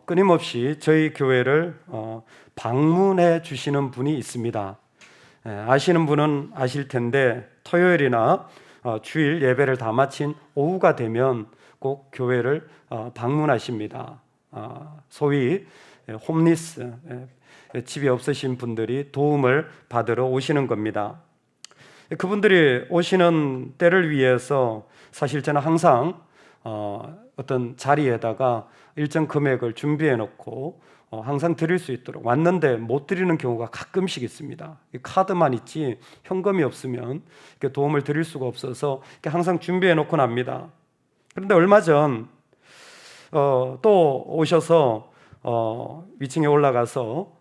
끊임없이 저희 교회를 방문해 주시는 분이 있습니다. 아시는 분은 아실 텐데 토요일이나 주일 예배를 다 마친 오후가 되면 꼭 교회를 방문하십니다. 소위 홈리스, 집이 없으신 분들이 도움을 받으러 오시는 겁니다. 그분들이 오시는 때를 위해서 사실 저는 항상 어떤 자리에다가 일정 금액을 준비해 놓고 항상 드릴 수 있도록, 왔는데 못 드리는 경우가 가끔씩 있습니다. 카드만 있지 현금이 없으면 도움을 드릴 수가 없어서 항상 준비해 놓고 납니다. 그런데 얼마 전 또 오셔서 위층에 올라가서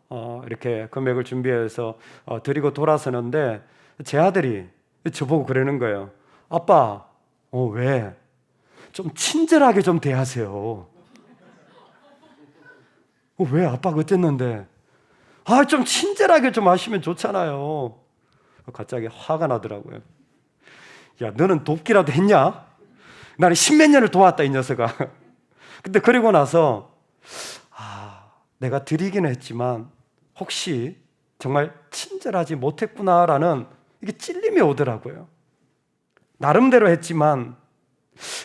이렇게 금액을 준비해서 드리고 돌아서는데 제 아들이 저보고 그러는 거예요. 아빠, 왜? 좀 친절하게 좀 대하세요. 왜 아빠가 어쨌는데? 좀 친절하게 좀 하시면 좋잖아요. 갑자기 화가 나더라고요. 야, 너는 돕기라도 했냐? 나는 십몇 년을 도왔다, 이 녀석아. 근데 그리고 나서 내가 드리기는 했지만 혹시 정말 친절하지 못했구나라는 이게 찔림이 오더라고요. 나름대로 했지만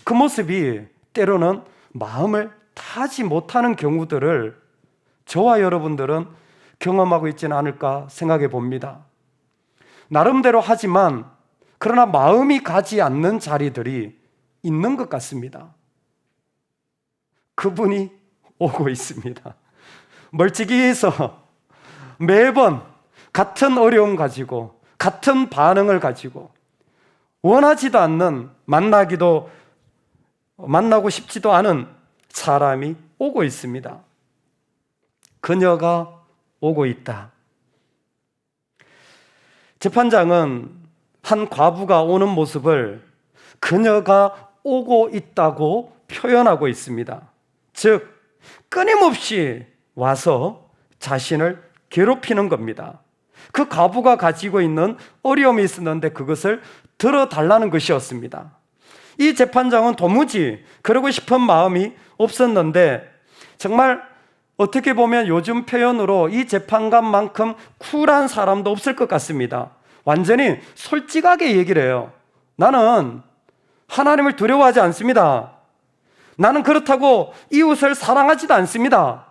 그 모습이 때로는 마음을 타지 못하는 경우들을 저와 여러분들은 경험하고 있지는 않을까 생각해 봅니다. 나름대로 하지만 그러나 마음이 가지 않는 자리들이 있는 것 같습니다. 그분이 오고 있습니다. 멀찍이에서 매번 같은 어려움 가지고 같은 반응을 가지고 원하지도 않는, 만나고 싶지도 않은 사람이 오고 있습니다. 그녀가 오고 있다. 재판장은 한 과부가 오는 모습을 그녀가 오고 있다고 표현하고 있습니다. 즉, 끊임없이 와서 자신을 괴롭히는 겁니다. 그 과부가 가지고 있는 어려움이 있었는데 그것을 들어달라는 것이었습니다. 이 재판장은 도무지 그러고 싶은 마음이 없었는데 정말 어떻게 보면 요즘 표현으로 이 재판관만큼 쿨한 사람도 없을 것 같습니다. 완전히 솔직하게 얘기를 해요. 나는 하나님을 두려워하지 않습니다. 나는 그렇다고 이웃을 사랑하지도 않습니다.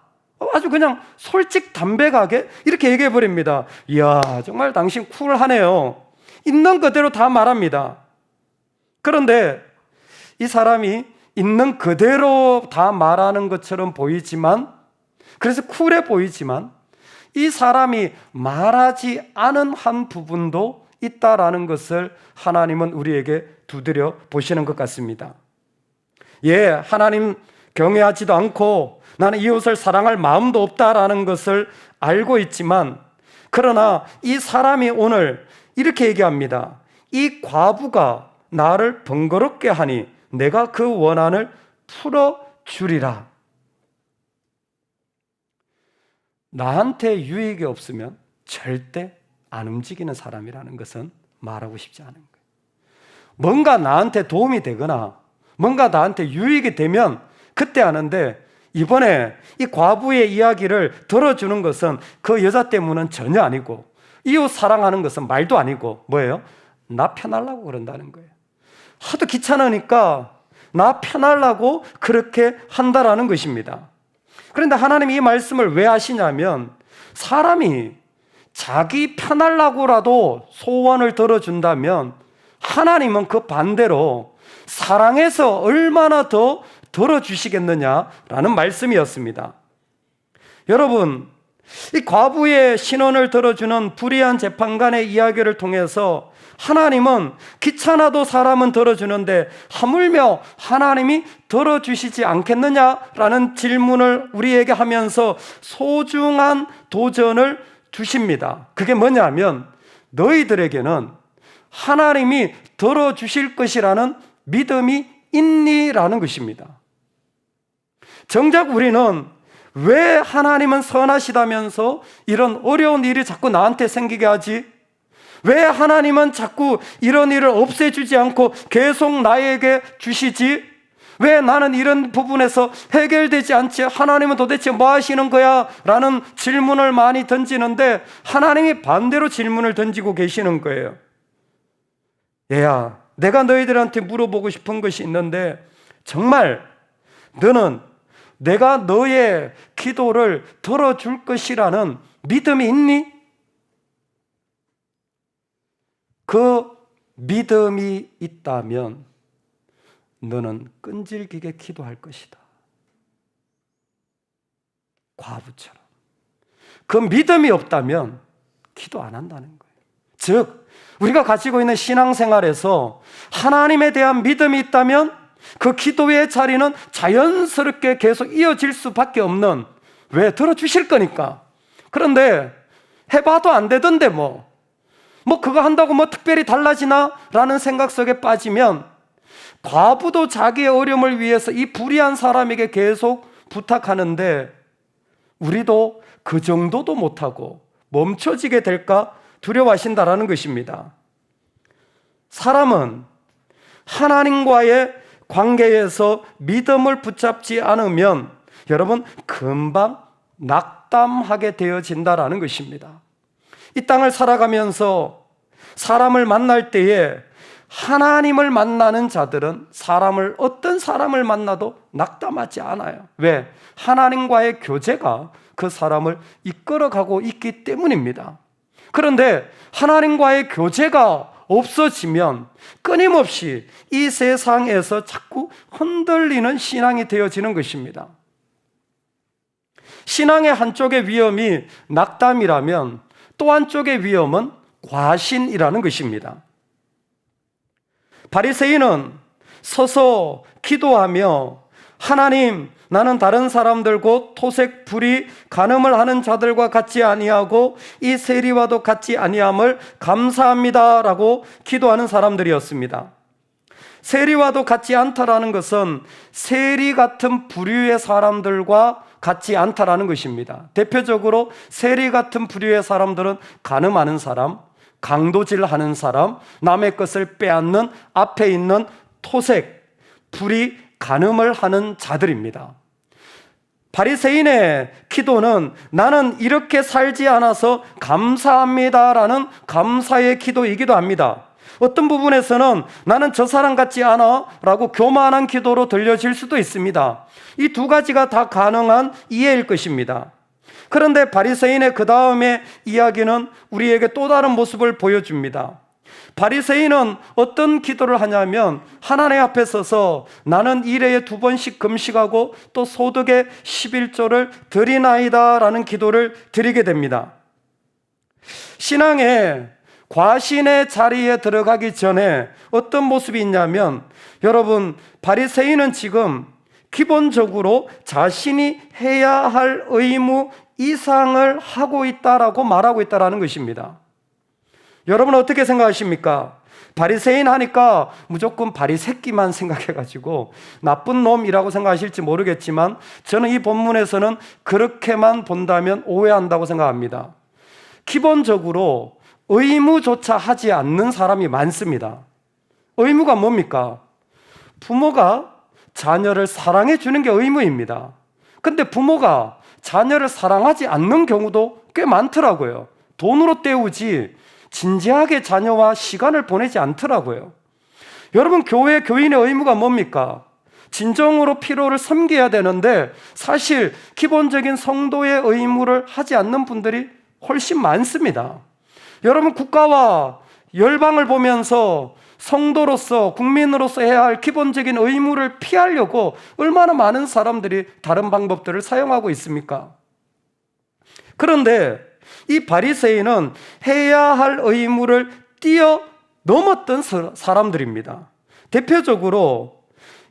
아주 그냥 솔직담백하게 이렇게 얘기해 버립니다. 이야, 정말 당신 쿨하네요. 있는 그대로 다 말합니다. 그런데 이 사람이 있는 그대로 다 말하는 것처럼 보이지만, 그래서 쿨해 보이지만 이 사람이 말하지 않은 한 부분도 있다라는 것을 하나님은 우리에게 두드려 보시는 것 같습니다. 하나님 경외하지도 않고 나는 이웃을 사랑할 마음도 없다라는 것을 알고 있지만, 그러나 이 사람이 오늘 이렇게 얘기합니다. 이 과부가 나를 번거롭게 하니 내가 그 원한을 풀어주리라. 나한테 유익이 없으면 절대 안 움직이는 사람이라는 것은 말하고 싶지 않은 거예요. 뭔가 나한테 도움이 되거나 뭔가 나한테 유익이 되면 그때 하는데, 이번에 이 과부의 이야기를 들어주는 것은 그 여자 때문은 전혀 아니고, 이웃 사랑하는 것은 말도 아니고 뭐예요? 나 편하려고 그런다는 거예요. 하도 귀찮으니까 나 편하려고 그렇게 한다라는 것입니다. 그런데 하나님이 이 말씀을 왜 하시냐면, 사람이 자기 편하려고라도 소원을 들어준다면 하나님은 그 반대로 사랑해서 얼마나 더 들어주시겠느냐라는 말씀이었습니다. 여러분, 이 과부의 신원을 들어주는 불의한 재판관의 이야기를 통해서 하나님은 귀찮아도 사람은 들어주는데 하물며 하나님이 들어주시지 않겠느냐라는 질문을 우리에게 하면서 소중한 도전을 주십니다. 그게 뭐냐면, 너희들에게는 하나님이 들어주실 것이라는 믿음이 있니라는 것입니다. 정작 우리는 왜 하나님은 선하시다면서 이런 어려운 일이 자꾸 나한테 생기게 하지? 왜 하나님은 자꾸 이런 일을 없애주지 않고 계속 나에게 주시지? 왜 나는 이런 부분에서 해결되지 않지? 하나님은 도대체 뭐 하시는 거야? 라는 질문을 많이 던지는데 하나님이 반대로 질문을 던지고 계시는 거예요. 얘야, 내가 너희들한테 물어보고 싶은 것이 있는데 정말 너는 내가 너의 기도를 들어줄 것이라는 믿음이 있니? 그 믿음이 있다면 너는 끈질기게 기도할 것이다. 과부처럼. 그 믿음이 없다면 기도 안 한다는 거예요. 즉, 우리가 가지고 있는 신앙생활에서 하나님에 대한 믿음이 있다면 그 기도의 자리는 자연스럽게 계속 이어질 수밖에 없는, 왜? 들어주실 거니까. 그런데 해봐도 안 되던데 뭐 그거 한다고 특별히 달라지나? 라는 생각 속에 빠지면 과부도 자기의 어려움을 위해서 이 불의한 사람에게 계속 부탁하는데 우리도 그 정도도 못하고 멈춰지게 될까 두려워하신다라는 것입니다. 사람은 하나님과의 관계에서 믿음을 붙잡지 않으면 여러분 금방 낙담하게 되어진다라는 것입니다. 이 땅을 살아가면서 사람을 만날 때에 하나님을 만나는 자들은 어떤 사람을 만나도 낙담하지 않아요. 왜? 하나님과의 교제가 그 사람을 이끌어가고 있기 때문입니다. 그런데 하나님과의 교제가 없어지면 끊임없이 이 세상에서 자꾸 흔들리는 신앙이 되어지는 것입니다. 신앙의 한쪽의 위험이 낙담이라면 또 한쪽의 위험은 과신이라는 것입니다. 바리새인은 서서 기도하며 하나님, 나는 다른 사람들 곧 토색, 불의, 간음을 하는 자들과 같지 아니하고 이 세리와도 같지 아니함을 감사합니다 라고 기도하는 사람들이었습니다. 세리와도 같지 않다라는 것은 세리 같은 부류의 사람들과 같지 않다라는 것입니다. 대표적으로 세리 같은 부류의 사람들은 간음하는 사람, 강도질하는 사람, 남의 것을 빼앗는 앞에 있는 토색, 불의, 간음을 하는 자들입니다. 바리새인의 기도는 나는 이렇게 살지 않아서 감사합니다라는 감사의 기도이기도 합니다. 어떤 부분에서는 나는 저 사람 같지 않아 라고 교만한 기도로 들려질 수도 있습니다. 이 두 가지가 다 가능한 이해일 것입니다. 그런데 바리새인의 그 다음에 이야기는 우리에게 또 다른 모습을 보여줍니다. 바리새인은 어떤 기도를 하냐면 하나님 앞에 서서 나는 일회에 2번씩 금식하고 또 소득의 11조를 드리나이다 라는 기도를 드리게 됩니다. 신앙의 과신의 자리에 들어가기 전에 어떤 모습이 있냐면 여러분, 바리새인은 지금 기본적으로 자신이 해야 할 의무 이상을 하고 있다라고 말하고 있다라는 것입니다. 여러분 어떻게 생각하십니까? 바리새인 하니까 무조건 바리새끼만 생각해가지고 나쁜 놈이라고 생각하실지 모르겠지만 저는 이 본문에서는 그렇게만 본다면 오해한다고 생각합니다. 기본적으로 의무조차 하지 않는 사람이 많습니다. 의무가 뭡니까? 부모가 자녀를 사랑해 주는 게 의무입니다. 근데 부모가 자녀를 사랑하지 않는 경우도 꽤 많더라고요. 돈으로 때우지 진지하게 자녀와 시간을 보내지 않더라고요. 여러분, 교회 교인의 의무가 뭡니까? 진정으로 필요를 섬겨야 되는데 사실 기본적인 성도의 의무를 하지 않는 분들이 훨씬 많습니다. 여러분, 국가와 열방을 보면서 성도로서 국민으로서 해야 할 기본적인 의무를 피하려고 얼마나 많은 사람들이 다른 방법들을 사용하고 있습니까? 그런데 이 바리새인은 해야 할 의무를 뛰어넘었던 사람들입니다. 대표적으로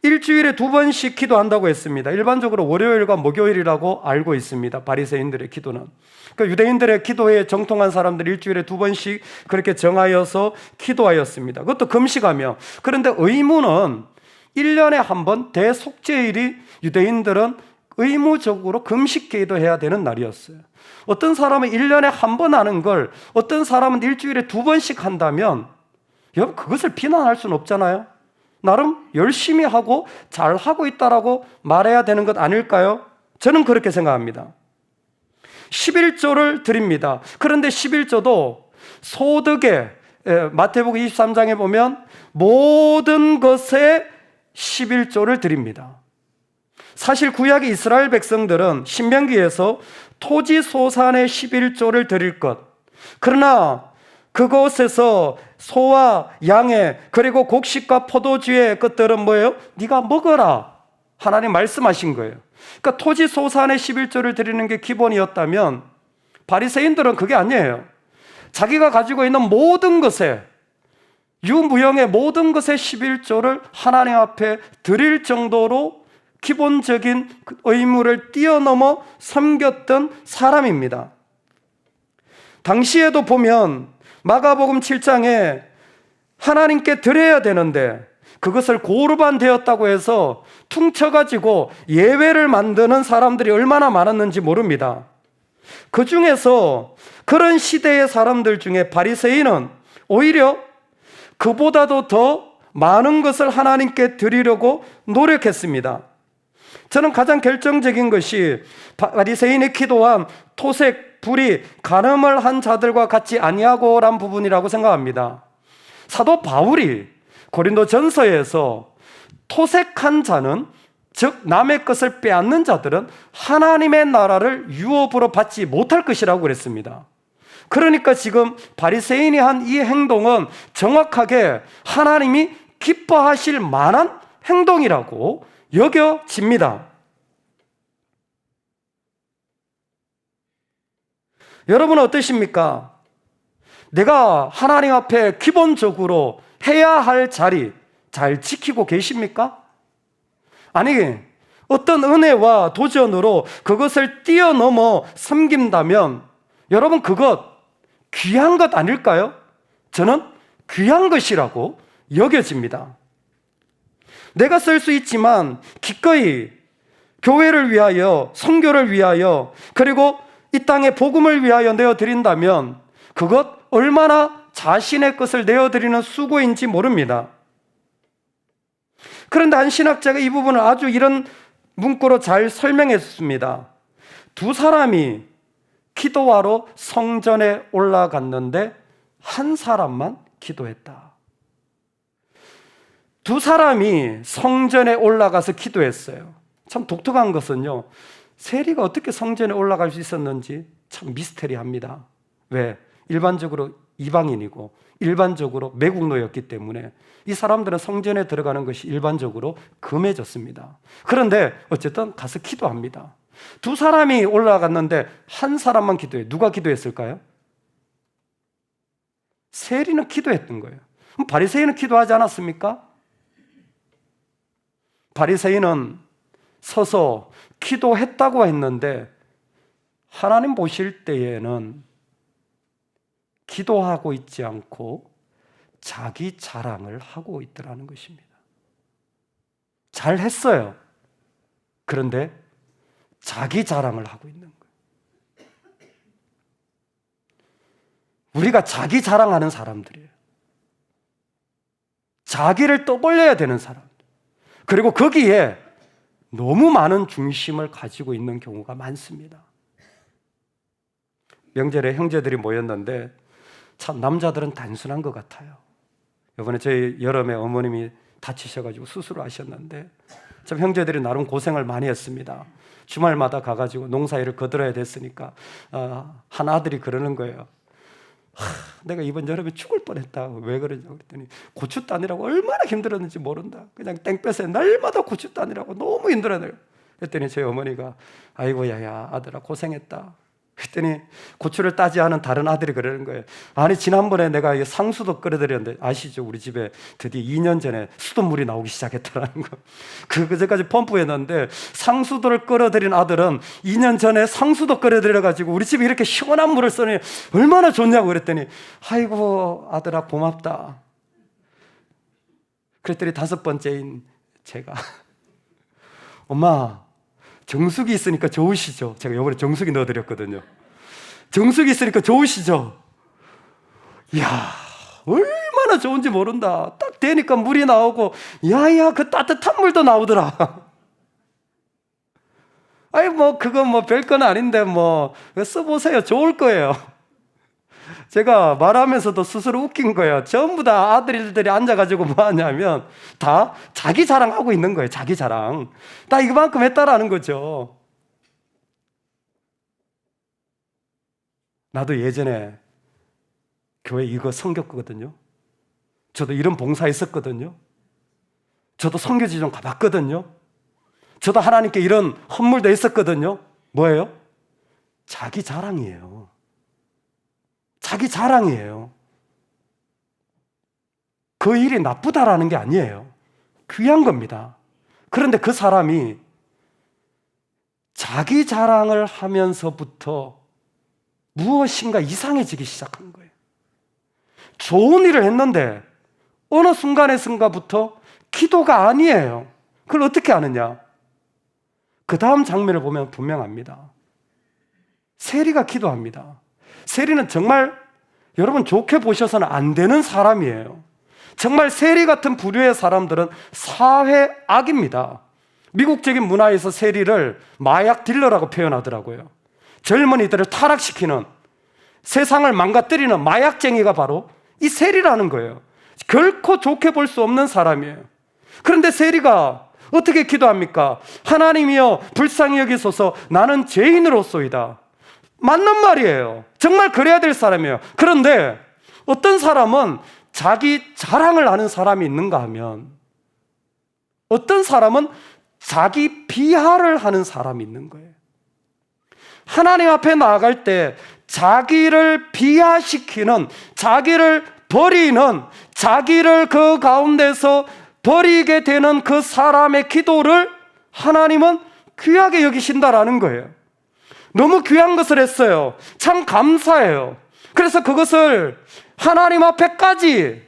일주일에 2번씩 기도한다고 했습니다. 일반적으로 월요일과 목요일이라고 알고 있습니다. 바리새인들의 기도는. 그러니까 유대인들의 기도에 정통한 사람들이 일주일에 2번씩 그렇게 정하여서 기도하였습니다. 그것도 금식하며. 그런데 의무는 1년에 한 번 대속죄일이 유대인들은 의무적으로 금식 기도해야 되는 날이었어요. 어떤 사람은 1년에 한 번 하는 걸 어떤 사람은 일주일에 2번씩 한다면 여러분, 그것을 비난할 수는 없잖아요. 나름 열심히 하고 잘하고 있다라고 말해야 되는 것 아닐까요? 저는 그렇게 생각합니다. 11조를 드립니다. 그런데 11조도 소득에, 마태복음 23장에 보면 모든 것에 11조를 드립니다. 사실 구약의 이스라엘 백성들은 신명기에서 토지 소산의 11조를 드릴 것, 그러나 그곳에서 소와 양의 그리고 곡식과 포도주의 것들은 뭐예요? 네가 먹어라, 하나님 말씀하신 거예요. 그러니까 토지 소산의 11조를 드리는 게 기본이었다면 바리새인들은 그게 아니에요. 자기가 가지고 있는 모든 것에, 유무형의 모든 것에 11조를 하나님 앞에 드릴 정도로 기본적인 의무를 뛰어넘어 섬겼던 사람입니다. 당시에도 보면 마가복음 7장에 하나님께 드려야 되는데 그것을 고르반 되었다고 해서 퉁쳐가지고 예외를 만드는 사람들이 얼마나 많았는지 모릅니다. 그 중에서 그런 시대의 사람들 중에 바리새인은 오히려 그보다도 더 많은 것을 하나님께 드리려고 노력했습니다. 저는 가장 결정적인 것이 바리새인의 기도한 토색, 불의, 간음을 한 자들과 같지 아니하고란 부분이라고 생각합니다. 사도 바울이 고린도 전서에서 토색한 자는, 즉 남의 것을 빼앗는 자들은 하나님의 나라를 유업으로 받지 못할 것이라고 그랬습니다. 그러니까 지금 바리새인이 한 이 행동은 정확하게 하나님이 기뻐하실 만한 행동이라고 여겨집니다. 여러분은 어떠십니까? 내가 하나님 앞에 기본적으로 해야 할 자리 잘 지키고 계십니까? 아니, 어떤 은혜와 도전으로 그것을 뛰어넘어 섬긴다면 여러분, 그것 귀한 것 아닐까요? 저는 귀한 것이라고 여겨집니다. 내가 쓸 수 있지만 기꺼이 교회를 위하여, 선교를 위하여, 그리고 이 땅의 복음을 위하여 내어드린다면 그것 얼마나 자신의 것을 내어드리는 수고인지 모릅니다. 그런데 한 신학자가 이 부분을 아주 이런 문구로 잘 설명했습니다. 두 사람이 기도하러 성전에 올라갔는데 한 사람만 기도했다. 두 사람이 성전에 올라가서 기도했어요. 참 독특한 것은요, 세리가 어떻게 성전에 올라갈 수 있었는지 참 미스테리합니다. 왜? 일반적으로 이방인이고 일반적으로 매국노였기 때문에 이 사람들은 성전에 들어가는 것이 일반적으로 금해졌습니다. 그런데 어쨌든 가서 기도합니다. 두 사람이 올라갔는데 한 사람만 기도해요. 누가 기도했을까요? 세리는 기도했던 거예요. 그럼 바리새인은 기도하지 않았습니까? 바리새인은 서서 기도했다고 했는데 하나님 보실 때에는 기도하고 있지 않고 자기 자랑을 하고 있더라는 것입니다. 잘했어요. 그런데 자기 자랑을 하고 있는 거예요. 우리가 자기 자랑하는 사람들이에요. 자기를 떠벌려야 되는 사람. 그리고 거기에 너무 많은 중심을 가지고 있는 경우가 많습니다. 명절에 형제들이 모였는데 참 남자들은 단순한 것 같아요. 이번에 저희 여름에 어머님이 다치셔가지고 수술을 하셨는데 참 형제들이 나름 고생을 많이 했습니다. 주말마다 가가지고 농사일을 거들어야 됐으니까 한 아들이 그러는 거예요. 내가 이번 여름에 죽을 뻔했다. 왜 그러냐고 그랬더니 고추 따느라고 얼마나 힘들었는지 모른다. 그냥 땡볕에 날마다 고추 따느라고 너무 힘들어요. 그랬더니 저희 어머니가 아이고 야야 아들아 고생했다. 그랬더니 고추를 따지 않은 다른 아들이 그러는 거예요. 아니 지난번에 내가 상수도 끓여드렸는데 아시죠? 우리 집에 드디어 2년 전에 수돗물이 나오기 시작했더라는 거. 그제까지 펌프했는데 상수도를 끓여드린 아들은 2년 전에 상수도 끓여드려가지고 우리 집에 이렇게 시원한 물을 쓰니 얼마나 좋냐고 그랬더니 아이고 아들아 고맙다. 그랬더니 5번째인 제가 엄마 정수기 있으니까 좋으시죠? 제가 이번에 정수기 넣어드렸거든요. 정수기 있으니까 좋으시죠? 이야, 얼마나 얼마나 좋은지 모른다. 딱 되니까 물이 나오고, 야야, 그 따뜻한 물도 나오더라. 아이, 그거 별건 아닌데, 써보세요. 좋을 거예요. 제가 말하면서도 스스로 웃긴 거예요. 전부 다 아들들이 앉아가지고 뭐 하냐면, 다 자기 자랑하고 있는 거예요. 자기 자랑. 나 이거만큼 했다라는 거죠. 나도 예전에 교회 이거 섬겼거든요. 저도 이런 봉사 했었거든요. 저도 선교지 좀 가봤거든요. 저도 하나님께 이런 헌물도 했었거든요. 뭐예요? 자기 자랑이에요. 자기 자랑이에요. 그 일이 나쁘다라는 게 아니에요. 귀한 겁니다. 그런데 그 사람이 자기 자랑을 하면서부터 무엇인가 이상해지기 시작한 거예요. 좋은 일을 했는데 어느 순간에선가부터 기도가 아니에요. 그걸 어떻게 아느냐? 그 다음 장면을 보면 분명합니다. 세리가 기도합니다. 세리는 정말 여러분 좋게 보셔서는 안 되는 사람이에요. 정말 세리 같은 부류의 사람들은 사회 악입니다. 미국적인 문화에서 세리를 마약 딜러라고 표현하더라고요. 젊은이들을 타락시키는, 세상을 망가뜨리는 마약쟁이가 바로 이 세리라는 거예요. 결코 좋게 볼 수 없는 사람이에요. 그런데 세리가 어떻게 기도합니까? 하나님이여 불쌍히 여기소서, 나는 죄인으로소이다. 맞는 말이에요. 정말 그래야 될 사람이에요. 그런데 어떤 사람은 자기 자랑을 하는 사람이 있는가 하면, 어떤 사람은 자기 비하를 하는 사람이 있는 거예요. 하나님 앞에 나아갈 때 자기를 비하시키는, 자기를 버리는, 자기를 그 가운데서 버리게 되는 그 사람의 기도를 하나님은 귀하게 여기신다라는 거예요. 너무 귀한 것을 했어요. 참 감사해요. 그래서 그것을 하나님 앞에까지,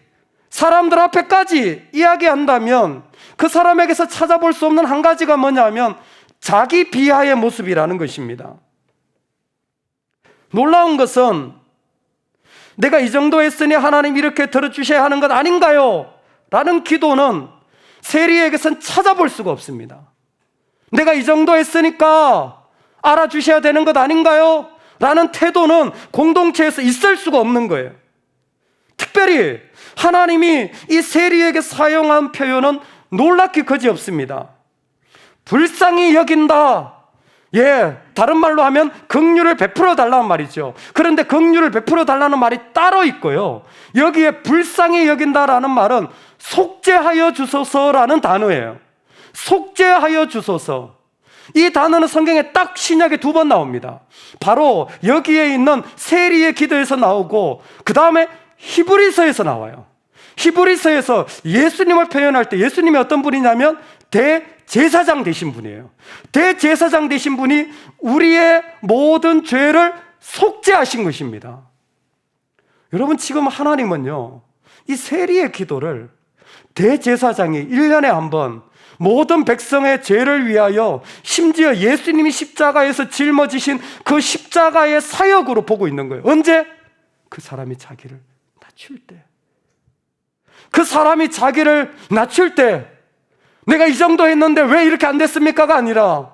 사람들 앞에까지 이야기한다면 그 사람에게서 찾아볼 수 없는 한 가지가 뭐냐면 자기 비하의 모습이라는 것입니다. 놀라운 것은 내가 이 정도 했으니 하나님 이렇게 들어주셔야 하는 것 아닌가요? 라는 기도는 세리에게선 찾아볼 수가 없습니다. 내가 이 정도 했으니까 알아주셔야 되는 것 아닌가요? 라는 태도는 공동체에서 있을 수가 없는 거예요. 특별히 하나님이 이 세리에게 사용한 표현은 놀랍기 거지없습니다. 불쌍히 여긴다. 다른 말로 하면 긍휼을 베풀어 달라는 말이죠. 그런데 긍휼을 베풀어 달라는 말이 따로 있고요. 여기에 불쌍히 여긴다라는 말은 속죄하여 주소서라는 단어예요. 속죄하여 주소서. 이 단어는 성경에 딱 신약에 2번 나옵니다. 바로 여기에 있는 세리의 기도에서 나오고, 그 다음에 히브리서에서 나와요. 히브리서에서 예수님을 표현할 때 예수님이 어떤 분이냐면 대제사장 되신 분이에요. 대제사장 되신 분이 우리의 모든 죄를 속죄하신 것입니다. 여러분, 지금 하나님은요, 이 세리의 기도를 대제사장이 1년에 한 번 모든 백성의 죄를 위하여, 심지어 예수님이 십자가에서 짊어지신 그 십자가의 사역으로 보고 있는 거예요. 언제? 그 사람이 자기를 낮출 때. 그 사람이 자기를 낮출 때, 내가 이 정도 했는데 왜 이렇게 안 됐습니까가 아니라,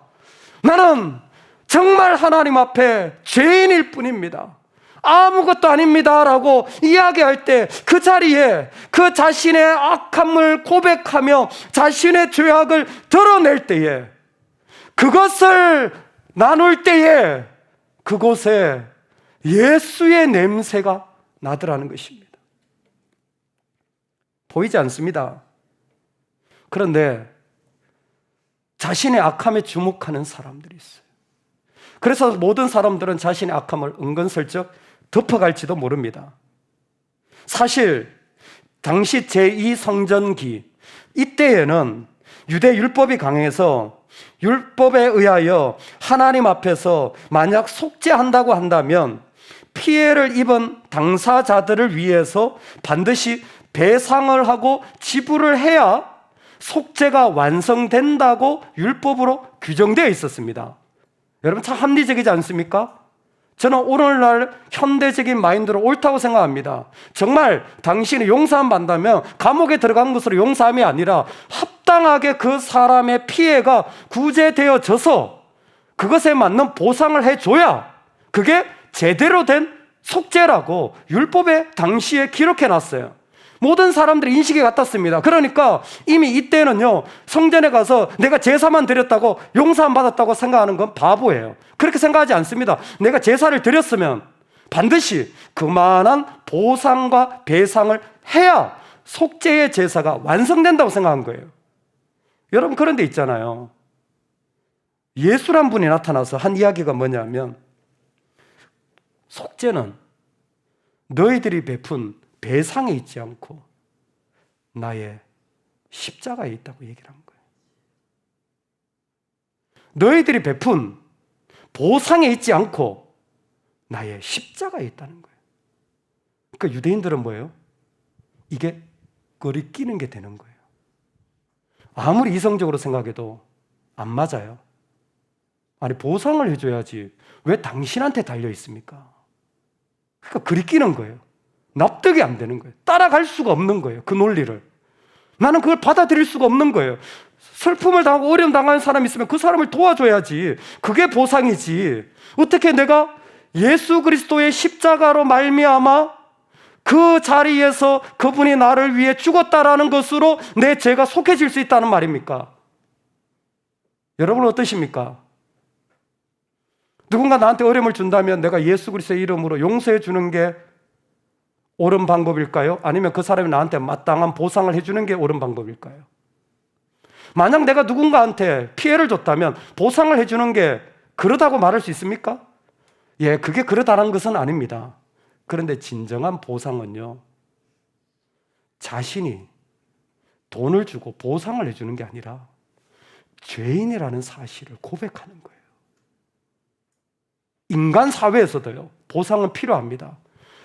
나는 정말 하나님 앞에 죄인일 뿐입니다, 아무것도 아닙니다 라고 이야기할 때, 그 자리에 그 자신의 악함을 고백하며 자신의 죄악을 드러낼 때에, 그것을 나눌 때에 그곳에 예수의 냄새가 나더라는 것입니다. 보이지 않습니다. 그런데 자신의 악함에 주목하는 사람들이 있어요. 그래서 모든 사람들은 자신의 악함을 은근슬쩍 덮어갈지도 모릅니다. 사실 당시 제2성전기 이때에는 유대 율법이 강해서 율법에 의하여 하나님 앞에서 만약 속죄한다고 한다면 피해를 입은 당사자들을 위해서 반드시 배상을 하고 지불을 해야 속죄가 완성된다고 율법으로 규정되어 있었습니다. 여러분, 참 합리적이지 않습니까? 저는 오늘날 현대적인 마인드로 옳다고 생각합니다. 정말 당신이 용서함 받는다면 감옥에 들어간 것으로 용서함이 아니라 합당하게 그 사람의 피해가 구제되어져서 그것에 맞는 보상을 해줘야 그게 제대로 된 속죄라고 율법에 당시에 기록해놨어요. 모든 사람들이 인식이 같았습니다. 그러니까 이미 이때는요, 성전에 가서 내가 제사만 드렸다고 용서함 받았다고 생각하는 건 바보예요. 그렇게 생각하지 않습니다. 내가 제사를 드렸으면 반드시 그만한 보상과 배상을 해야 속죄의 제사가 완성된다고 생각한 거예요. 여러분, 그런 데 있잖아요. 예수란 분이 나타나서 한 이야기가 뭐냐면, 속죄는 너희들이 베푼 배상에 있지 않고 나의 십자가에 있다고 얘기를 한 거예요. 너희들이 베푼 보상에 있지 않고 나의 십자가에 있다는 거예요. 그러니까 유대인들은 뭐예요? 이게 거리끼는 게 되는 거예요. 아무리 이성적으로 생각해도 안 맞아요. 아니, 보상을 해줘야지 왜 당신한테 달려 있습니까? 그러니까 거리끼는 거예요. 납득이 안 되는 거예요. 따라갈 수가 없는 거예요. 그 논리를. 나는 그걸 받아들일 수가 없는 거예요. 슬픔을 당하고 어려움 당하는 사람이 있으면 그 사람을 도와줘야지. 그게 보상이지. 어떻게 내가 예수 그리스도의 십자가로 말미암아 그 자리에서 그분이 나를 위해 죽었다라는 것으로 내 죄가 속해질 수 있다는 말입니까? 여러분은 어떠십니까? 누군가 나한테 어려움을 준다면 내가 예수 그리스도의 이름으로 용서해 주는 게 옳은 방법일까요? 아니면 그 사람이 나한테 마땅한 보상을 해주는 게 옳은 방법일까요? 만약 내가 누군가한테 피해를 줬다면 보상을 해주는 게 그러다고 말할 수 있습니까? 예, 그게 그러다라는 것은 아닙니다. 그런데 진정한 보상은요, 자신이 돈을 주고 보상을 해주는 게 아니라 죄인이라는 사실을 고백하는 거예요. 인간 사회에서도요, 보상은 필요합니다.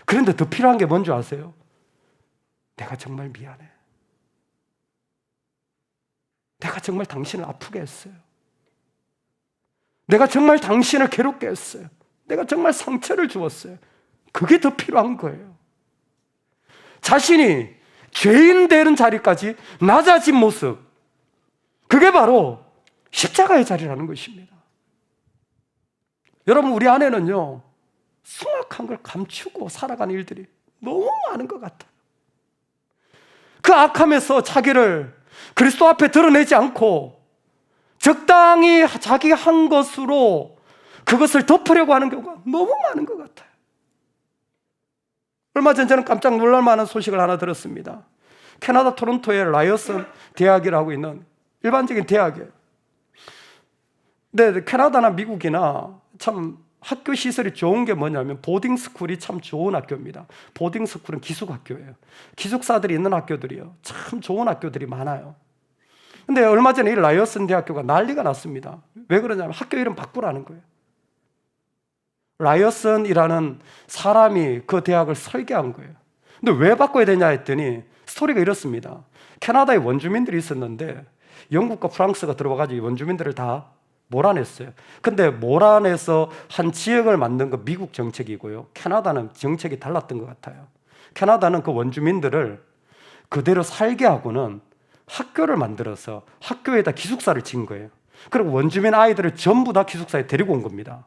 그런데 더 필요한 게 뭔지 아세요? 내가 정말 미안해. 내가 정말 당신을 아프게 했어요. 내가 정말 당신을 괴롭게 했어요. 내가 정말 상처를 주었어요. 그게 더 필요한 거예요. 자신이 죄인 되는 자리까지 낮아진 모습, 그게 바로 십자가의 자리라는 것입니다. 여러분, 우리 안에는요, 숭악한 걸 감추고 살아가는 일들이 너무 많은 것 같아요. 그 악함에서 자기를 그리스도 앞에 드러내지 않고 적당히 자기가 한 것으로 그것을 덮으려고 하는 경우가 너무 많은 것 같아요. 얼마 전 저는 깜짝 놀랄 만한 소식을 하나 들었습니다. 캐나다 토론토의 라이어슨 대학이라고 있는 일반적인 대학이에요. 근데 캐나다나 미국이나 참 학교 시설이 좋은 게 뭐냐면 보딩스쿨이 참 좋은 학교입니다. 보딩스쿨은 기숙학교예요. 기숙사들이 있는 학교들이요, 참 좋은 학교들이 많아요. 근데 얼마 전에 이 라이어슨 대학교가 난리가 났습니다. 왜 그러냐면 학교 이름 바꾸라는 거예요. 라이어슨이라는 사람이 그 대학을 설계한 거예요. 근데 왜 바꿔야 되냐 했더니 스토리가 이렇습니다. 캐나다에 원주민들이 있었는데 영국과 프랑스가 들어와가지고 원주민들을 다 몰아냈어요. 근데 몰아내서 한 지역을 만든 건 미국 정책이고요, 캐나다는 정책이 달랐던 것 같아요. 캐나다는 그 원주민들을 그대로 살게 하고는 학교를 만들어서 학교에다 기숙사를 지은 거예요. 그리고 원주민 아이들을 전부 다 기숙사에 데리고 온 겁니다.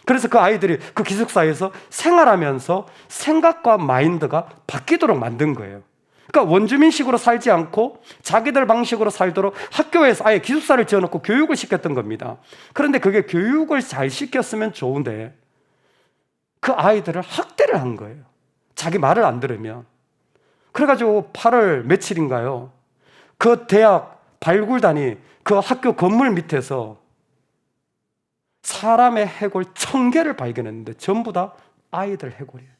그래서 그 아이들이 그 기숙사에서 생활하면서 생각과 마인드가 바뀌도록 만든 거예요. 그러니까 원주민식으로 살지 않고 자기들 방식으로 살도록 학교에서 아예 기숙사를 지어놓고 교육을 시켰던 겁니다. 그런데 그게 교육을 잘 시켰으면 좋은데 그 아이들을 학대를 한 거예요. 자기 말을 안 들으면. 그래가지고 8월 며칠인가요, 그 대학 발굴단이 그 학교 건물 밑에서 사람의 해골 1000개를 발견했는데 전부 다 아이들 해골이에요.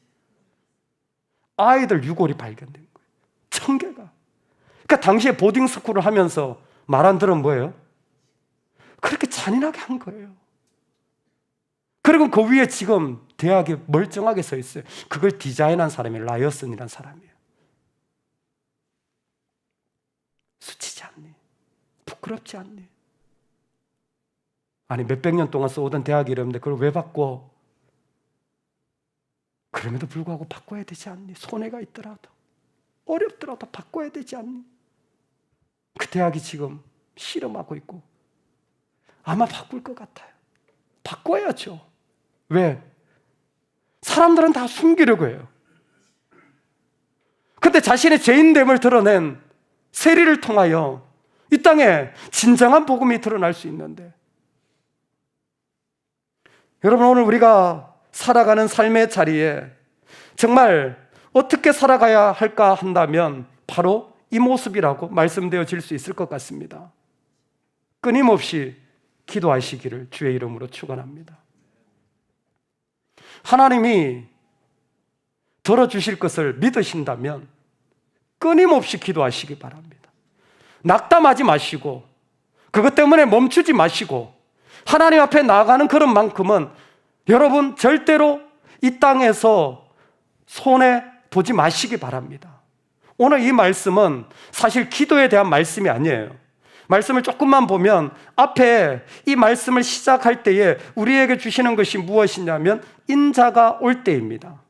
아이들 유골이 발견된 거예요. 1000개가. 그러니까 당시에 보딩스쿨을 하면서 말 안 들은 뭐예요? 그렇게 잔인하게 한 거예요. 그리고 그 위에 지금 대학이 멀쩡하게 서 있어요. 그걸 디자인한 사람이 라이어슨이라는 사람이에요. 수치지 않니? 부끄럽지 않니? 아니, 몇백 년 동안 써오던 대학 이름인데 그걸 왜 바꿔? 그럼에도 불구하고 바꿔야 되지 않니? 손해가 있더라도, 어렵더라도 바꿔야 되지 않니? 그 대학이 지금 실험하고 있고 아마 바꿀 것 같아요. 바꿔야죠. 왜? 사람들은 다 숨기려고 해요. 근데 자신의 죄인됨을 드러낸 세리를 통하여 이 땅에 진정한 복음이 드러날 수 있는데, 여러분, 오늘 우리가 살아가는 삶의 자리에 정말 어떻게 살아가야 할까 한다면 바로 이 모습이라고 말씀되어질 수 있을 것 같습니다. 끊임없이 기도하시기를 주의 이름으로 축원합니다. 하나님이 들어주실 것을 믿으신다면 끊임없이 기도하시기 바랍니다. 낙담하지 마시고 그것 때문에 멈추지 마시고 하나님 앞에 나아가는 그런만큼은 여러분 절대로 이 땅에서 손해 보지 마시기 바랍니다. 오늘 이 말씀은 사실 기도에 대한 말씀이 아니에요. 말씀을 조금만 보면 앞에 이 말씀을 시작할 때에 우리에게 주시는 것이 무엇이냐면 인자가 올 때입니다.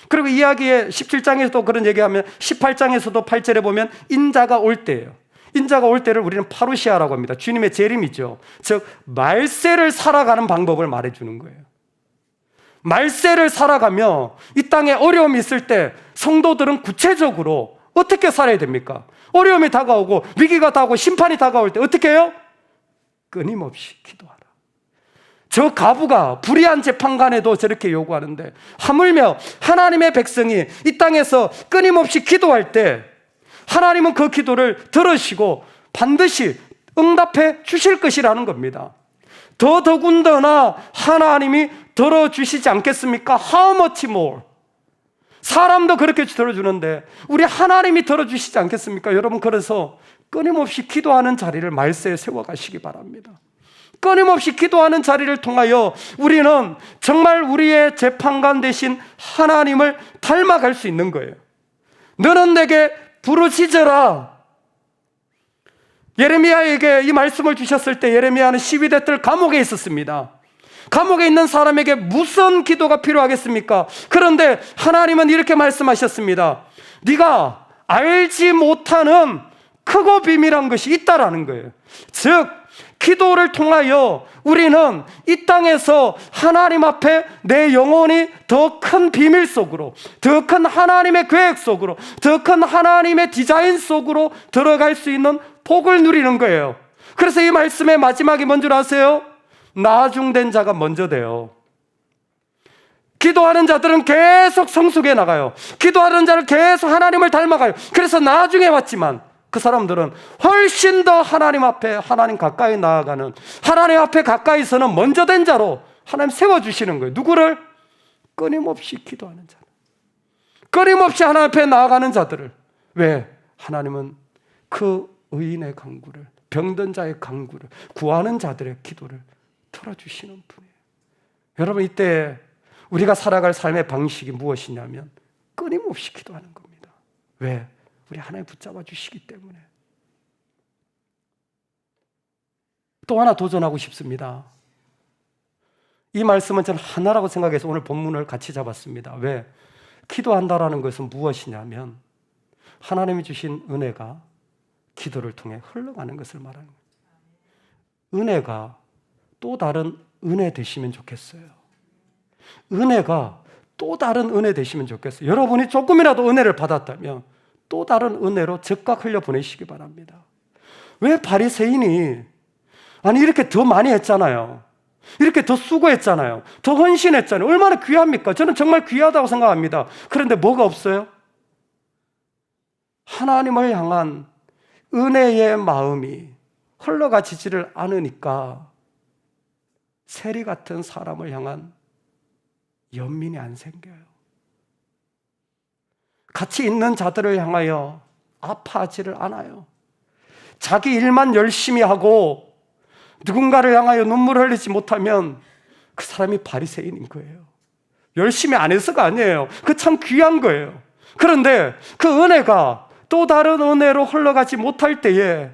그리고 이야기의 17장에서도 그런 얘기하면 18장에서도 8절에 보면 인자가 올 때예요. 인자가 올 때를 우리는 파루시아라고 합니다. 주님의 재림이죠. 즉 말세를 살아가는 방법을 말해주는 거예요. 말세를 살아가며 이 땅에 어려움이 있을 때 성도들은 구체적으로 어떻게 살아야 됩니까? 어려움이 다가오고 위기가 다가오고 심판이 다가올 때 어떻게 해요? 끊임없이 기도하라. 저 과부가 불의한 재판관에도 저렇게 요구하는데 하물며 하나님의 백성이 이 땅에서 끊임없이 기도할 때 하나님은 그 기도를 들으시고 반드시 응답해 주실 것이라는 겁니다. 더군다나 하나님이 들어주시지 않겠습니까? How much more? 사람도 그렇게 들어주는데 우리 하나님이 들어주시지 않겠습니까? 여러분, 그래서 끊임없이 기도하는 자리를 말세에 세워가시기 바랍니다. 끊임없이 기도하는 자리를 통하여 우리는 정말 우리의 재판관 되신 하나님을 닮아갈 수 있는 거예요. 너는 내게 부르짖어라. 예레미야에게 이 말씀을 주셨을 때 예레미야는 시위대 뜰 감옥에 있었습니다. 감옥에 있는 사람에게 무슨 기도가 필요하겠습니까? 그런데 하나님은 이렇게 말씀하셨습니다. 네가 알지 못하는 크고 비밀한 것이 있다라는 거예요. 즉 기도를 통하여 우리는 이 땅에서 하나님 앞에 내 영혼이 더 큰 비밀 속으로, 더 큰 하나님의 계획 속으로, 더 큰 하나님의 디자인 속으로 들어갈 수 있는 복을 누리는 거예요. 그래서 이 말씀의 마지막이 뭔 줄 아세요? 나중된 자가 먼저 돼요. 기도하는 자들은 계속 성숙해 나가요. 기도하는 자는 계속 하나님을 닮아가요. 그래서 나중에 왔지만 그 사람들은 훨씬 더 하나님 앞에, 하나님 가까이 나아가는, 하나님 앞에 가까이서는 먼저 된 자로 하나님 세워주시는 거예요. 누구를? 끊임없이 기도하는 자를, 끊임없이 하나님 앞에 나아가는 자들을. 왜? 하나님은 그 의인의 간구를, 병든 자의 간구를, 구하는 자들의 기도를 들어주시는 분이에요. 여러분, 이때 우리가 살아갈 삶의 방식이 무엇이냐면 끊임없이 기도하는 겁니다. 왜? 우리 하나님 붙잡아 주시기 때문에. 또 하나 도전하고 싶습니다. 이 말씀은 저는 하나라고 생각해서 오늘 본문을 같이 잡았습니다. 왜? 기도한다라는 것은 무엇이냐면 하나님이 주신 은혜가 기도를 통해 흘러가는 것을 말하는 거예요. 은혜가 또 다른 은혜 되시면 좋겠어요. 은혜가 또 다른 은혜 되시면 좋겠어요. 여러분이 조금이라도 은혜를 받았다면 또 다른 은혜로 즉각 흘려보내시기 바랍니다. 왜 바리새인이 이렇게 더 많이 했잖아요. 이렇게 더 수고했잖아요. 더 헌신했잖아요. 얼마나 귀합니까? 저는 정말 귀하다고 생각합니다. 그런데 뭐가 없어요? 하나님을 향한 은혜의 마음이 흘러가지지를 않으니까 세리 같은 사람을 향한 연민이 안 생겨요. 같이 있는 자들을 향하여 아파하지를 않아요. 자기 일만 열심히 하고 누군가를 향하여 눈물을 흘리지 못하면 그 사람이 바리새인인 거예요. 열심히 안 해서가 아니에요. 그 참 귀한 거예요. 그런데 그 은혜가 또 다른 은혜로 흘러가지 못할 때에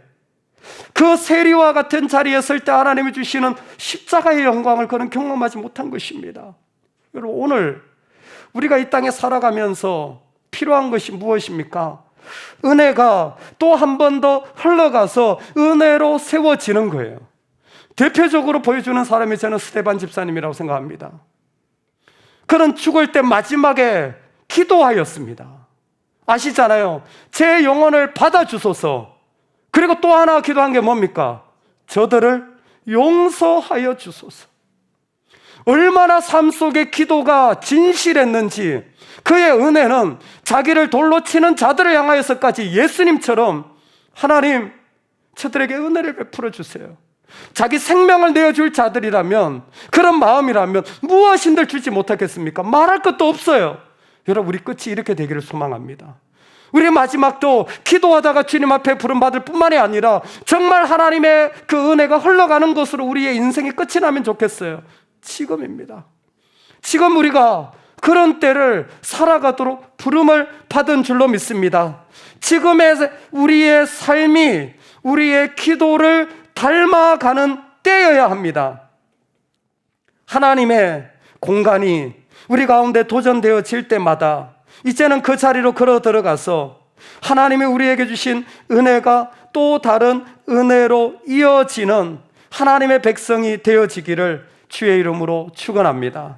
그 세리와 같은 자리에 설 때 하나님이 주시는 십자가의 영광을 그는 경험하지 못한 것입니다. 여러분, 오늘 우리가 이 땅에 살아가면서 필요한 것이 무엇입니까? 은혜가 또 한 번 더 흘러가서 은혜로 세워지는 거예요. 대표적으로 보여주는 사람이 저는 스데반 집사님이라고 생각합니다. 그는 죽을 때 마지막에 기도하였습니다. 아시잖아요. 제 영혼을 받아주소서. 그리고 또 하나 기도한 게 뭡니까? 저들을 용서하여 주소서. 얼마나 삶 속에 기도가 진실했는지, 그의 은혜는 자기를 돌로 치는 자들을 향하여서까지 예수님처럼 하나님, 저들에게 은혜를 베풀어 주세요. 자기 생명을 내어줄 자들이라면, 그런 마음이라면 무엇인들 주지 못하겠습니까? 말할 것도 없어요. 여러분, 우리 끝이 이렇게 되기를 소망합니다. 우리 마지막도 기도하다가 주님 앞에 부름받을 뿐만이 아니라 정말 하나님의 그 은혜가 흘러가는 것으로 우리의 인생이 끝이 나면 좋겠어요. 지금입니다. 지금 우리가 그런 때를 살아가도록 부름을 받은 줄로 믿습니다. 지금의 우리의 삶이 우리의 기도를 닮아가는 때여야 합니다. 하나님의 공간이 우리 가운데 도전되어질 때마다 이제는 그 자리로 걸어 들어가서 하나님이 우리에게 주신 은혜가 또 다른 은혜로 이어지는 하나님의 백성이 되어지기를 주의 이름으로 축원합니다.